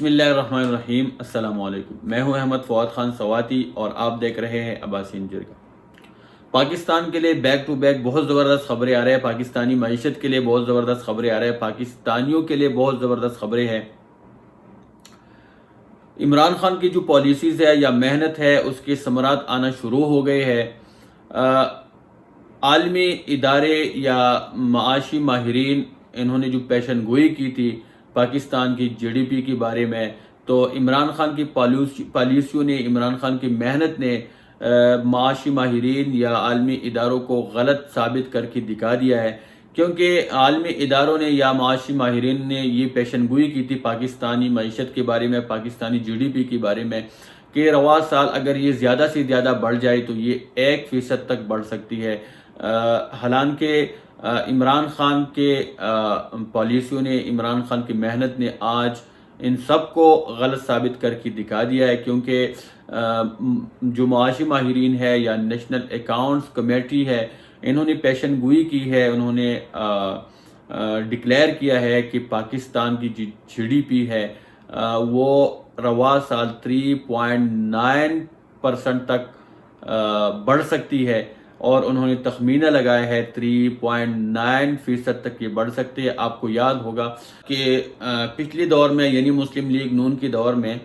بسم اللہ الرحمن الرحیم۔ السلام علیکم، میں ہوں احمد فواد خان سواتی اور آپ دیکھ رہے ہیں عباسین جرگہ۔ پاکستان کے لیے بیک ٹو بیک بہت زبردست خبریں آ رہے ہیں، پاکستانی معیشت کے لیے بہت زبردست خبریں آ رہے ہیں، پاکستانیوں کے لیے بہت زبردست خبریں ہیں۔ عمران خان کی جو پالیسیز ہے یا محنت ہے اس کے ثمرات آنا شروع ہو گئے ہیں۔ عالمی ادارے یا معاشی ماہرین انہوں نے جو پیشن گوئی کی تھی پاکستان کی جی ڈی پی کے بارے میں، تو عمران خان کی پالیسیوں نے، عمران خان کی محنت نے معاشی ماہرین یا عالمی اداروں کو غلط ثابت کر کے دکھا دیا ہے، کیونکہ عالمی اداروں نے یا معاشی ماہرین نے یہ پیشن گوئی کی تھی پاکستانی معیشت کے بارے میں، پاکستانی جی ڈی پی کے بارے میں، کہ رواں سال اگر یہ زیادہ سے زیادہ بڑھ جائے تو یہ 1% تک بڑھ سکتی ہے۔ حالانکہ عمران خان کے پالیسیوں نے، عمران خان کی محنت نے آج ان سب کو غلط ثابت کر کے دکھا دیا ہے، کیونکہ جو معاشی ماہرین ہے یا نیشنل اکاؤنٹس کمیٹی ہے، انہوں نے پیشن گوئی کی ہے، انہوں نے ڈکلیئر کیا ہے کہ پاکستان کی جی ڈی پی ہے وہ رواں سال 3.9% تک بڑھ سکتی ہے، اور انہوں نے تخمینہ لگایا ہے 3.9% تک یہ بڑھ سکتے ہیں۔ آپ کو یاد ہوگا کہ پچھلے دور میں یعنی مسلم لیگ نون کے دور میں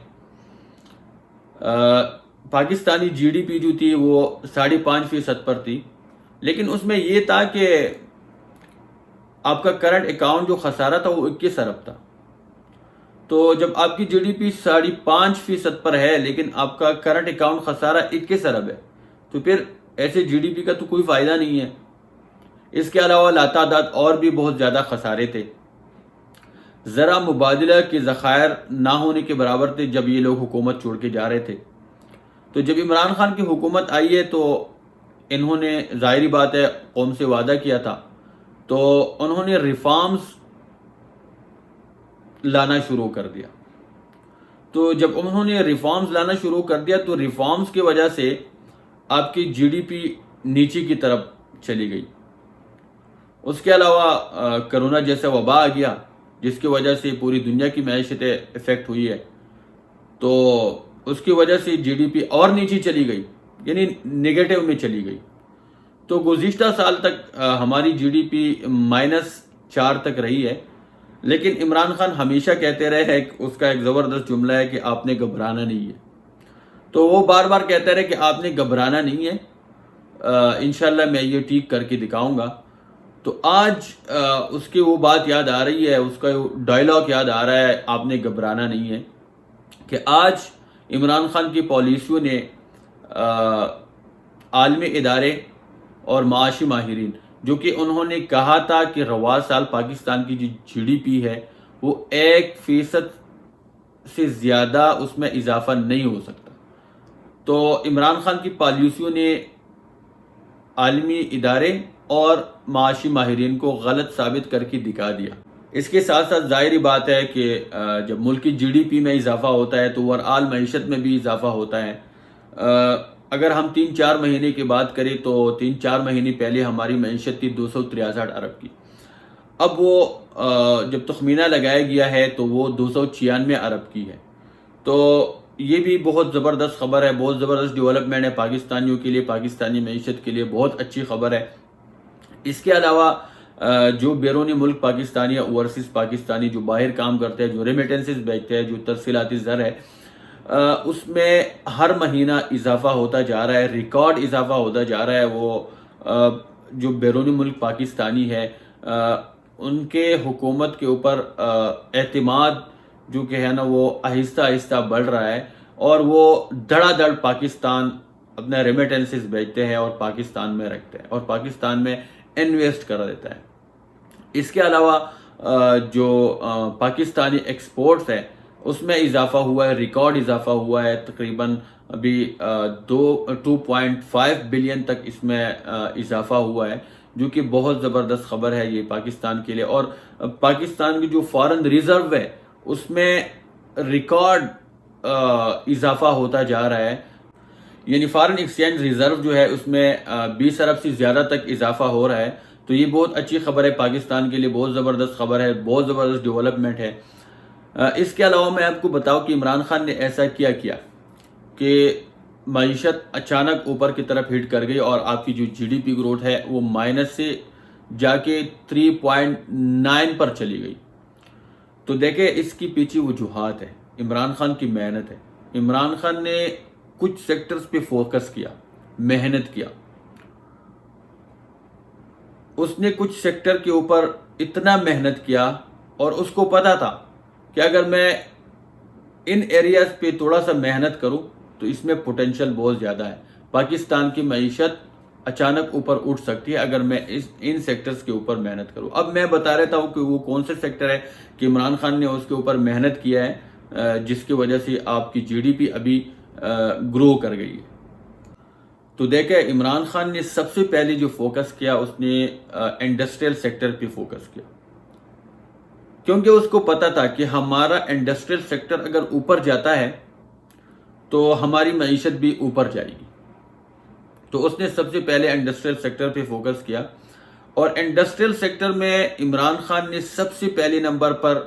پاکستانی جی ڈی پی جو تھی وہ 5.5% پر تھی، لیکن اس میں یہ تھا کہ آپ کا کرنٹ اکاؤنٹ جو خسارہ تھا وہ 21 ارب تھا۔ تو جب آپ کی جی ڈی پی 5.5% پر ہے لیکن آپ کا کرنٹ اکاؤنٹ خسارہ 21 ارب ہے، تو پھر ایسے جی ڈی پی کا تو کوئی فائدہ نہیں ہے۔ اس کے علاوہ لاتعداد اور بھی بہت زیادہ خسارے تھے، ذرا مبادلہ کے ذخائر نہ ہونے کے برابر تھے جب یہ لوگ حکومت چھوڑ کے جا رہے تھے۔ تو جب عمران خان کی حکومت آئی ہے تو انہوں نے ظاہری بات ہے قوم سے وعدہ کیا تھا، تو انہوں نے ریفارمز لانا شروع کر دیا۔ تو جب انہوں نے ریفارمز لانا شروع کر دیا تو ریفارمز کی وجہ سے آپ کی جی ڈی پی نیچے کی طرف چلی گئی۔ اس کے علاوہ کرونا جیسا وبا آ گیا جس کی وجہ سے پوری دنیا کی معیشتیں افیکٹ ہوئی ہے، تو اس کی وجہ سے جی ڈی پی اور نیچے چلی گئی، یعنی نیگیٹو میں چلی گئی۔ تو گزشتہ سال تک ہماری جی ڈی پی -4 تک رہی ہے، لیکن عمران خان ہمیشہ کہتے رہے ہیں، اس کا ایک زبردست جملہ ہے کہ آپ نے گھبرانا نہیں ہے۔ تو وہ بار بار کہتے رہے کہ آپ نے گھبرانا نہیں ہے، انشاءاللہ میں یہ ٹھیک کر کے دکھاؤں گا۔ تو آج اس کی وہ بات یاد آ رہی ہے، اس کا ڈائلاگ یاد آ رہا ہے، آپ نے گھبرانا نہیں ہے، کہ آج عمران خان کی پالیسیوں نے عالمی ادارے اور معاشی ماہرین، جو کہ انہوں نے کہا تھا کہ رواں سال پاکستان کی جو جی ڈی پی ہے وہ 1% سے زیادہ اس میں اضافہ نہیں ہو سکتا، تو عمران خان کی پالیسیوں نے عالمی ادارے اور معاشی ماہرین کو غلط ثابت کر کے دکھا دیا۔ اس کے ساتھ ساتھ ظاہری بات ہے کہ جب ملک کی جی ڈی پی میں اضافہ ہوتا ہے تو اوور آل معیشت میں بھی اضافہ ہوتا ہے۔ اگر ہم 3-4 مہینے کی بات کریں تو 3-4 مہینے پہلے ہماری معیشت تھی 263 ارب کی، اب وہ جب تخمینہ لگایا گیا ہے تو وہ 296 ارب کی ہے۔ تو یہ بھی بہت زبردست خبر ہے، بہت زبردست ڈیولپمنٹ ہے پاکستانیوں کے لیے، پاکستانی معیشت کے لیے بہت اچھی خبر ہے۔ اس کے علاوہ جو بیرونی ملک پاکستانی یا اوورسیز پاکستانی جو باہر کام کرتے ہیں، جو ریمیٹنسز بھیجتے ہیں، جو ترسیلاتی زر ہے، اس میں ہر مہینہ اضافہ ہوتا جا رہا ہے، ریکارڈ اضافہ ہوتا جا رہا ہے۔ وہ جو بیرونی ملک پاکستانی ہے ان کے حکومت کے اوپر اعتماد جو کہ ہے نا وہ آہستہ آہستہ بڑھ رہا ہے، اور وہ دھڑا دھڑ پاکستان اپنا ریمیٹنسز بھیجتے ہیں اور پاکستان میں رکھتے ہیں اور پاکستان میں انویسٹ کر دیتا ہے۔ اس کے علاوہ جو پاکستانی ایکسپورٹس ہے اس میں اضافہ ہوا ہے، ریکارڈ اضافہ ہوا ہے، تقریباً ابھی 2.5 بلین تک اس میں اضافہ ہوا ہے، جو کہ بہت زبردست خبر ہے یہ پاکستان کے لیے۔ اور پاکستان کی جو فارن ریزرو ہے اس میں ریکارڈ اضافہ ہوتا جا رہا ہے، یعنی فارن ایکسچینج ریزرو جو ہے اس میں 20 ارب سے زیادہ تک اضافہ ہو رہا ہے۔ تو یہ بہت اچھی خبر ہے پاکستان کے لیے، بہت زبردست خبر ہے، بہت زبردست ڈیولپمنٹ ہے۔ اس کے علاوہ میں آپ کو بتاؤں کہ عمران خان نے ایسا کیا کہ معیشت اچانک اوپر کی طرف ہٹ کر گئی اور آپ کی جو جی ڈی پی گروتھ ہے وہ مائنس سے جا کے 3.9 پر چلی گئی. تو دیکھیں اس کی پیچھے وجوہات ہے، عمران خان کی محنت ہے. عمران خان نے کچھ سیکٹرز پہ فوکس کیا، محنت کیا. اس نے کچھ سیکٹر کے اوپر اتنا محنت کیا اور اس کو پتا تھا کہ اگر میں ان ایریاز پہ تھوڑا سا محنت کروں تو اس میں پوٹینشل بہت زیادہ ہے. پاکستان کی معیشت اچانک اوپر اٹھ سکتی ہے اگر میں ان سیکٹرز کے اوپر محنت کروں. اب میں بتا رہتا ہوں کہ وہ کون سے سیکٹر ہے کہ عمران خان نے اس کے اوپر محنت کیا ہے جس کی وجہ سے آپ کی جی ڈی پی ابھی گرو کر گئی ہے. تو دیکھیں عمران خان نے سب سے پہلے جو فوکس کیا اس نے انڈسٹریل سیکٹر پہ فوکس کیا، کیونکہ اس کو پتا تھا کہ ہمارا انڈسٹریل سیکٹر اگر اوپر جاتا ہے تو ہماری معیشت بھی اوپر جائے گی. تو اس نے سب سے پہلے انڈسٹریل سیکٹر پہ فوکس کیا اور انڈسٹریل سیکٹر میں عمران خان نے سب سے پہلے نمبر پر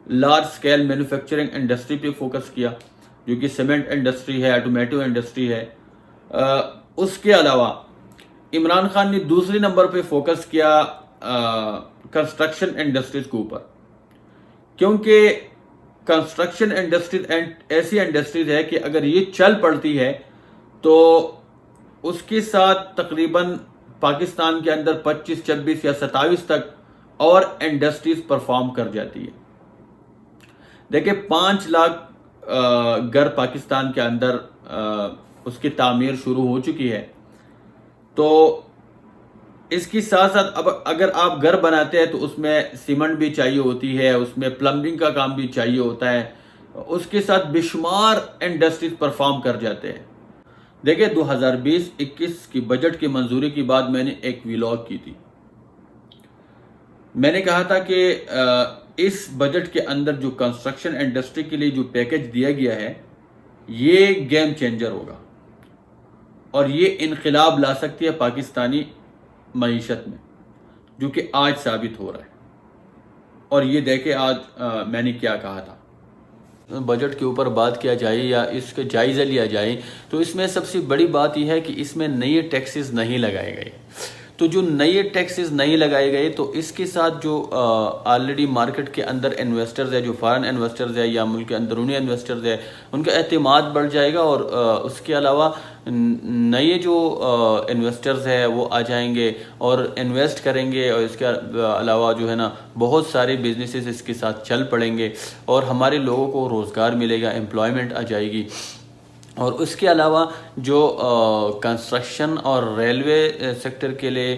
لارج سکیل مینوفیکچرنگ انڈسٹری پہ فوکس کیا جو کہ سیمنٹ انڈسٹری ہے، آٹومیٹو انڈسٹری ہے. اس کے علاوہ عمران خان نے دوسری نمبر پہ فوکس کیا کنسٹرکشن انڈسٹریز کے اوپر، کیونکہ کنسٹرکشن انڈسٹریز ایسی انڈسٹریز ہے کہ اگر یہ چل پڑتی ہے تو اس کے ساتھ تقریباً پاکستان کے اندر 25، 26 یا 27 تک اور انڈسٹریز پرفارم کر جاتی ہے. دیکھیں 5 لاکھ گھر پاکستان کے اندر اس کی تعمیر شروع ہو چکی ہے. تو اس کی ساتھ ساتھ اب اگر آپ گھر بناتے ہیں تو اس میں سیمنٹ بھی چاہیے ہوتی ہے، اس میں پلمبنگ کا کام بھی چاہیے ہوتا ہے، اس کے ساتھ بے شمار انڈسٹریز پرفارم کر جاتے ہیں. دیکھیں 2020-21 کی بجٹ کی منظوری کے بعد میں نے ایک ویلاگ کی تھی. میں نے کہا تھا کہ اس بجٹ کے اندر جو کنسٹرکشن انڈسٹری کے لیے جو پیکج دیا گیا ہے یہ گیم چینجر ہوگا اور یہ انقلاب لا سکتی ہے پاکستانی معیشت میں، جو کہ آج ثابت ہو رہا ہے. اور یہ دیکھیں آج میں نے کیا کہا تھا. بجٹ کے اوپر بات کیا جائے یا اس کا جائزہ لیا جائے تو اس میں سب سے بڑی بات یہ ہے کہ اس میں نئے ٹیکسز نہیں لگائے گئے. تو جو نئے ٹیکسز نہیں لگائے گئے تو اس کے ساتھ جو آلریڈی مارکیٹ کے اندر انویسٹرز ہے، جو فارن انویسٹرز ہے یا ملک کے اندرونی انویسٹرز ہے، ان کا اعتماد بڑھ جائے گا اور اس کے علاوہ نئے جو انویسٹرز ہے وہ آ جائیں گے اور انویسٹ کریں گے اور اس کے علاوہ جو ہے نا بہت سارے بزنسز اس کے ساتھ چل پڑیں گے اور ہمارے لوگوں کو روزگار ملے گا، امپلائمنٹ آ جائے گی. اور اس کے علاوہ جو کنسٹرکشن اور ریلوے سیکٹر کے لیے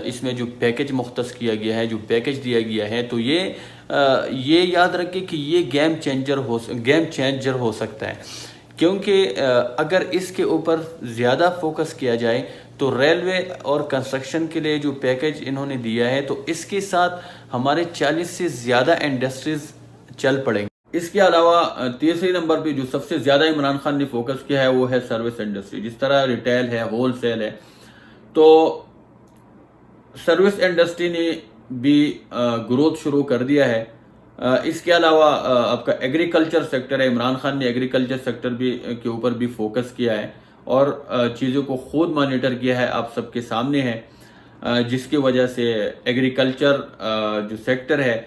اس میں جو پیکج مختص کیا گیا ہے، جو پیکج دیا گیا ہے، تو یہ یاد رکھیں کہ یہ گیم چینجر ہو سکتا ہے. کیونکہ اگر اس کے اوپر زیادہ فوکس کیا جائے تو ریلوے اور کنسٹرکشن کے لیے جو پیکج انہوں نے دیا ہے تو اس کے ساتھ ہمارے 40 سے زیادہ انڈسٹریز چل پڑیں گے. اس کے علاوہ تیسری نمبر پہ جو سب سے زیادہ عمران خان نے فوکس کیا ہے وہ ہے سروس انڈسٹری. جس طرح ریٹیل ہے، ہول سیل ہے، تو سروس انڈسٹری نے بھی گروتھ شروع کر دیا ہے. اس کے علاوہ آپ کا ایگریکلچر سیکٹر ہے، عمران خان نے ایگریکلچر سیکٹر بھی کے اوپر بھی فوکس کیا ہے اور چیزوں کو خود مانیٹر کیا ہے، آپ سب کے سامنے ہے، جس کی وجہ سے ایگریکلچر جو سیکٹر ہے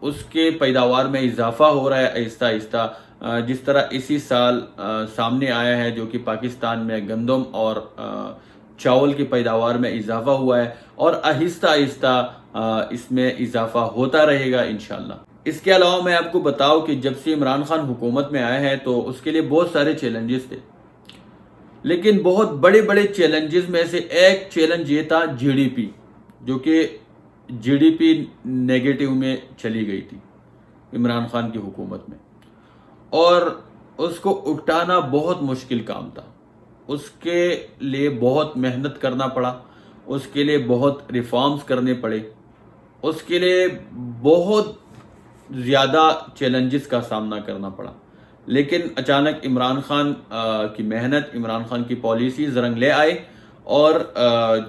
اس کے پیداوار میں اضافہ ہو رہا ہے آہستہ آہستہ. جس طرح اسی سال سامنے آیا ہے جو کہ پاکستان میں گندم اور چاول کی پیداوار میں اضافہ ہوا ہے اور آہستہ آہستہ اس میں اضافہ ہوتا رہے گا انشاءاللہ. اس کے علاوہ میں آپ کو بتاؤں کہ جب سے عمران خان حکومت میں آیا ہے تو اس کے لیے بہت سارے چیلنجز تھے، لیکن بہت بڑے بڑے چیلنجز میں سے ایک چیلنج یہ تھا جی ڈی پی، جو کہ جی ڈی پی نیگیٹو میں چلی گئی تھی عمران خان کی حکومت میں اور اس کو اٹھانا بہت مشکل کام تھا. اس کے لیے بہت محنت کرنا پڑا، اس کے لیے بہت ریفارمز کرنے پڑے، اس کے لیے بہت زیادہ چیلنجز کا سامنا کرنا پڑا. لیکن اچانک عمران خان کی محنت، عمران خان کی پالیسیز رنگ لے آئے اور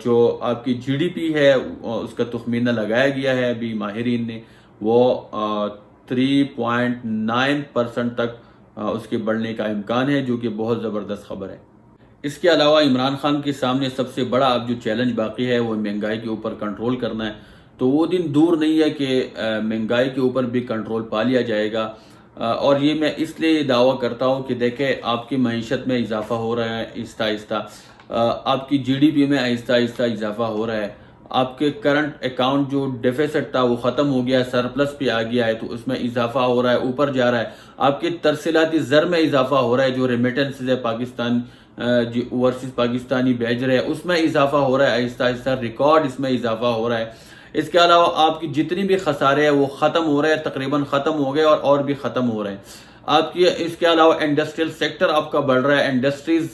جو آپ کی جی ڈی پی ہے اس کا تخمینہ لگایا گیا ہے ابھی ماہرین نے، وہ 3.9% تک اس کے بڑھنے کا امکان ہے، جو کہ بہت زبردست خبر ہے۔ اس کے علاوہ عمران خان کے سامنے سب سے بڑا اب جو چیلنج باقی ہے وہ مہنگائی کے اوپر کنٹرول کرنا ہے، تو وہ دن دور نہیں ہے کہ مہنگائی کے اوپر بھی کنٹرول پا لیا جائے گا۔ اور یہ میں اس لیے دعویٰ کرتا ہوں کہ دیکھیں آپ کی معیشت میں اضافہ ہو رہا ہے آہستہ آہستہ، آپ کی جی ڈی پی میں آہستہ آہستہ اضافہ ہو رہا ہے، آپ کے کرنٹ اکاؤنٹ جو ڈیفیسٹ تھا وہ ختم ہو گیا ہے، سرپلس پہ آ گیا ہے، تو اس میں اضافہ ہو رہا ہے، اوپر جا رہا ہے، آپ کے ترسیلاتی زر میں اضافہ ہو رہا ہے، جو ریمیٹنسز ہے پاکستان جو اوورسیز پاکستانی بھیج رہے ہیں اس میں اضافہ ہو رہا ہے، آہستہ آہستہ ریکارڈ اس میں اضافہ ہو رہا ہے۔ اس کے علاوہ آپ کی جتنی بھی خسارے ہیں وہ ختم ہو رہے ہیں، تقریباً ختم ہو گئے اور بھی ختم ہو رہے ہیں۔ آپ کی اس کے علاوہ انڈسٹریل سیکٹر آپ کا بڑھ رہا ہے، انڈسٹریز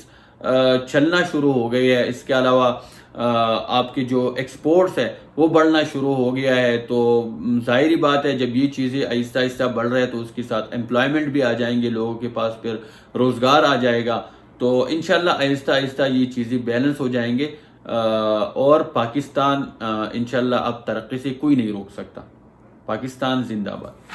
چلنا شروع ہو گئی ہے۔ اس کے علاوہ آپ کی جو ایکسپورٹس ہے وہ بڑھنا شروع ہو گیا ہے، تو ظاہری بات ہے جب یہ چیزیں آہستہ آہستہ بڑھ رہے ہیں تو اس کے ساتھ امپلائمنٹ بھی آ جائیں گے، لوگوں کے پاس پھر روزگار آ جائے گا، تو انشاءاللہ آہستہ آہستہ یہ چیزیں بیلنس ہو جائیں گے، اور پاکستان انشاءاللہ اب ترقی سے کوئی نہیں روک سکتا۔ پاکستان زندہ باد۔